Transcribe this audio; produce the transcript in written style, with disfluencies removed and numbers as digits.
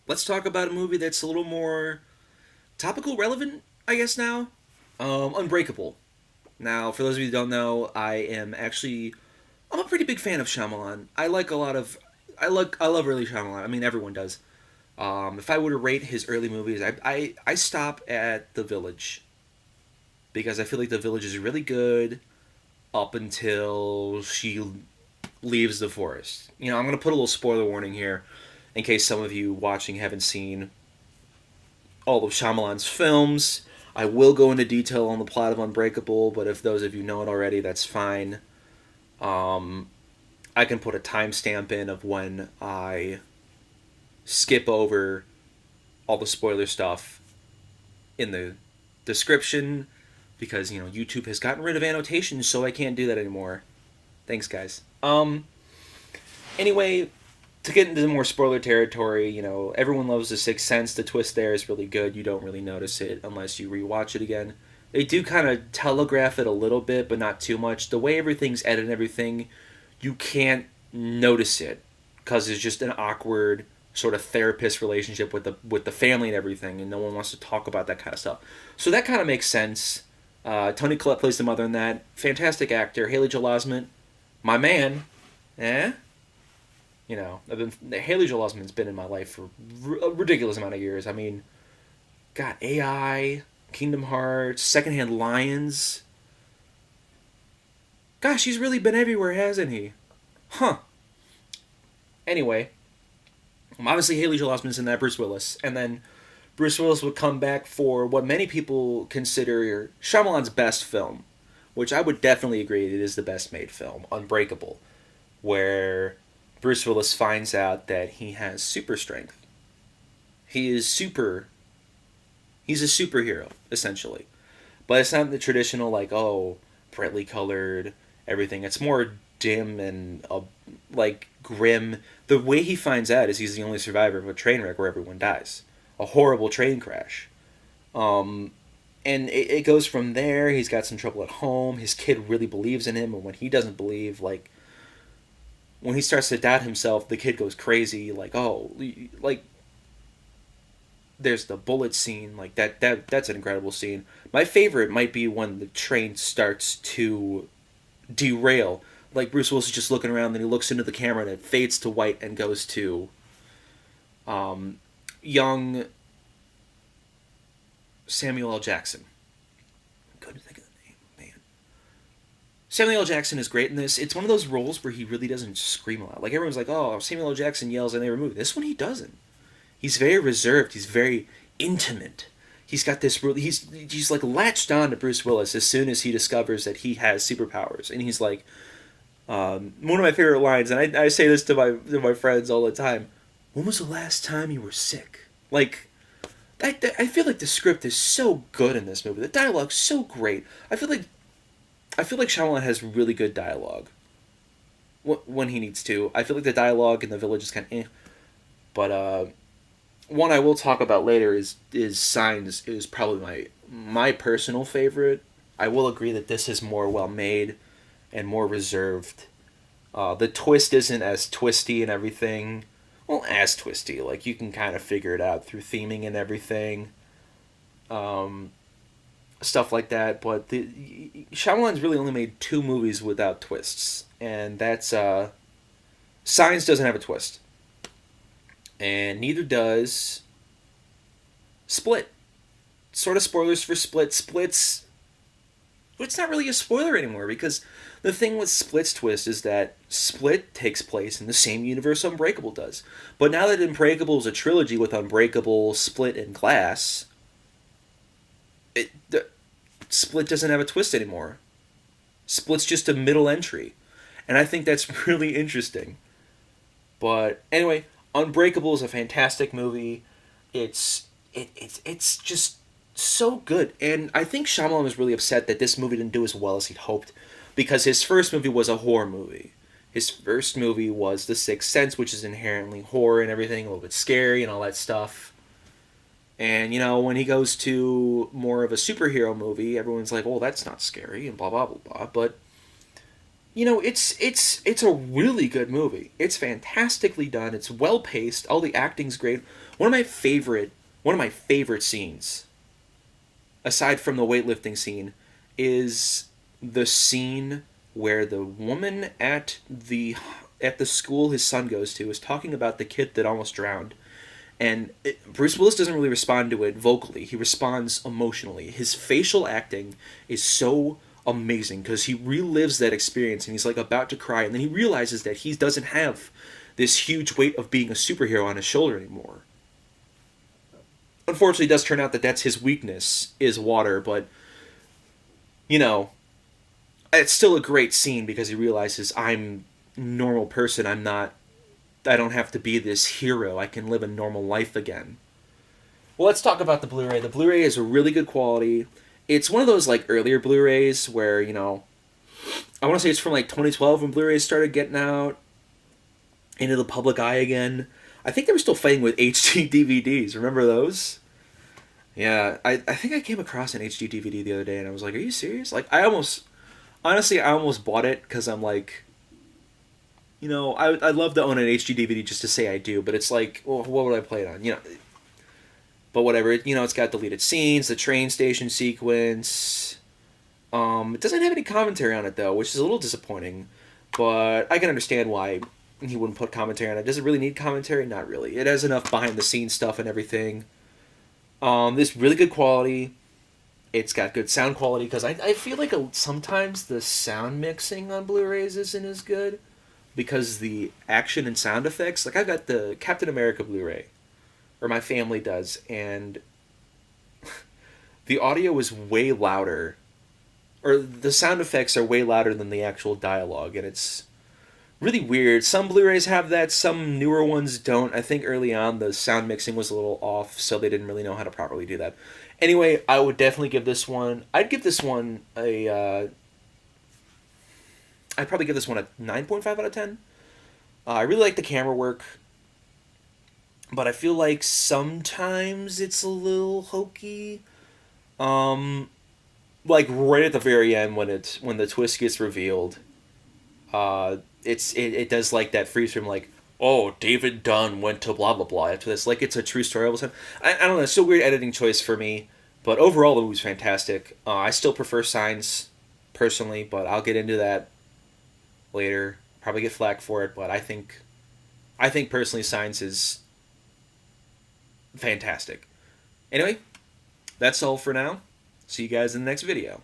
let's talk about a movie that's a little more topical relevant, I guess now. Unbreakable. Now, for those of you who don't know, I'm a pretty big fan of Shyamalan. I love early Shyamalan. I mean, everyone does. If I were to rate his early movies, I stop at The Village because I feel like The Village is really good up until she leaves the forest. I'm gonna put a little spoiler warning here in case some of you watching haven't seen all of Shyamalan's films. I will go into detail on the plot of Unbreakable, but if those of you know it already, that's fine. Um, I can put a timestamp in of when I skip over all the spoiler stuff in the description because YouTube has gotten rid of annotations, so I can't do that anymore. Thanks, guys. Anyway, to get into the more spoiler territory, everyone loves The Sixth Sense. The twist there is really good. You don't really notice it unless you rewatch it again. They do kind of telegraph it a little bit, but not too much. The way everything's edited and everything, you can't notice it because it's just an awkward sort of therapist relationship with the family and everything, and no one wants to talk about that kind of stuff. So that kind of makes sense. Toni Collette plays the mother in that. Fantastic actor. Haley Joel Osment, my man. Eh? Haley Joel Osment's been in my life for a ridiculous amount of years. I mean, got AI, Kingdom Hearts, Secondhand Lions. Gosh, he's really been everywhere, hasn't he? Huh. Anyway, obviously Haley Joel Osment's in that, Bruce Willis, and then Bruce Willis would come back for what many people consider Shyamalan's best film, which I would definitely agree it is the best made film, Unbreakable, where Bruce Willis finds out that he has super strength. He is super. He's a superhero, essentially. But it's not the traditional, like, oh, brightly colored, everything. It's more dim and, like, grim. The way he finds out is he's the only survivor of a train wreck where everyone dies. A horrible train crash. Um, and it goes from there. He's got some trouble at home. His kid really believes in him, and when he doesn't believe, like, when he starts to doubt himself, the kid goes crazy. Like, oh, like there's the bullet scene. Like that's an incredible scene. My favorite might be when the train starts to derail. Like Bruce Willis is just looking around, then he looks into the camera and it fades to white and goes to young Samuel L. Jackson. Couldn't think of the name, man. Samuel L. Jackson is great in this. It's one of those roles where he really doesn't scream a lot. Like everyone's like, "Oh, Samuel L. Jackson yells in every movie." This one he doesn't. He's very reserved. He's very intimate. He's got this. He's like latched on to Bruce Willis as soon as he discovers that he has superpowers, and he's like, one of my favorite lines, and I say this to my friends all the time. When was the last time you were sick? Like, I feel like the script is so good in this movie. The dialogue's so great. I feel like Shyamalan has really good dialogue when he needs to. I feel like the dialogue in The Village is kind of but one I will talk about later is Signs is probably my personal favorite. I will agree that this is more well made and more reserved. The twist isn't as twisty and everything. Well, as twisty. Like you can kind of figure it out through theming and everything. Um, Stuff like that. But Shyamalan's really only made two movies without twists, and that's Signs doesn't have a twist, and neither does Split. Sort of spoilers for Split. It's not really a spoiler anymore because the thing with Split's twist is that Split takes place in the same universe Unbreakable does. But now that Unbreakable is a trilogy with Unbreakable, Split, and Glass, the Split doesn't have a twist anymore. Split's just a middle entry, and I think that's really interesting. But anyway, Unbreakable is a fantastic movie. It's just so good, and I think Shyamalan was really upset that this movie didn't do as well as he'd hoped, because his first movie was a horror movie. His first movie was The Sixth Sense, which is inherently horror and everything, a little bit scary and all that stuff. And when he goes to more of a superhero movie, everyone's like, "Well, that's not scary," and blah blah blah blah. But it's a really good movie. It's fantastically done. It's well paced. All the acting's great. One of my favorite scenes, aside from the weightlifting scene, is the scene where the woman at the school his son goes to is talking about the kid that almost drowned. And Bruce Willis doesn't really respond to it vocally. He responds emotionally. His facial acting is so amazing because he relives that experience and he's like about to cry, and then he realizes that he doesn't have this huge weight of being a superhero on his shoulder anymore. Unfortunately, it does turn out that that's his weakness, is water, but, you know, it's still a great scene because he realizes I'm a normal person. I don't have to be this hero. I can live a normal life again. Well, let's talk about the Blu-ray. The Blu-ray is a really good quality. It's one of those like earlier Blu-rays where, I want to say it's from like 2012 when Blu-rays started getting out into the public eye again. I think they were still fighting with HD DVDs. Remember those? Yeah, I think I came across an HD DVD the other day and I was like, are you serious? Like, honestly, I almost bought it because I'm like, I'd love to own an HD DVD just to say I do, but it's like, well, what would I play it on? But whatever. It's got deleted scenes, the train station sequence. It doesn't have any commentary on it though, which is a little disappointing. But I can understand why he wouldn't put commentary on it. Does it really need commentary? Not really. It has enough behind the scenes stuff and everything. This really good quality. It's got good sound quality because I feel like sometimes the sound mixing on Blu-rays isn't as good because the action and sound effects. Like I've got the Captain America Blu-ray, or my family does, and the audio is way louder, or the sound effects are way louder than the actual dialogue, and it's really weird. Some Blu-rays have that, some newer ones don't. I think early on the sound mixing was a little off, so they didn't really know how to properly do that. Anyway, I would definitely give this one. I'd give this one a. I'd probably give this one a 9.5 out of 10. I really like the camera work, but I feel like sometimes it's a little hokey. Like right at the very end when the twist gets revealed, it does like that freeze frame, like, oh, David Dunn went to blah blah blah after this, like it's a true story all of a sudden. I don't know, it's still a weird editing choice for me, but overall the movie's fantastic. I still prefer Signs personally, but I'll get into that later. Probably get flack for it, but I think personally Signs is fantastic. Anyway, that's all for now. See you guys in the next video.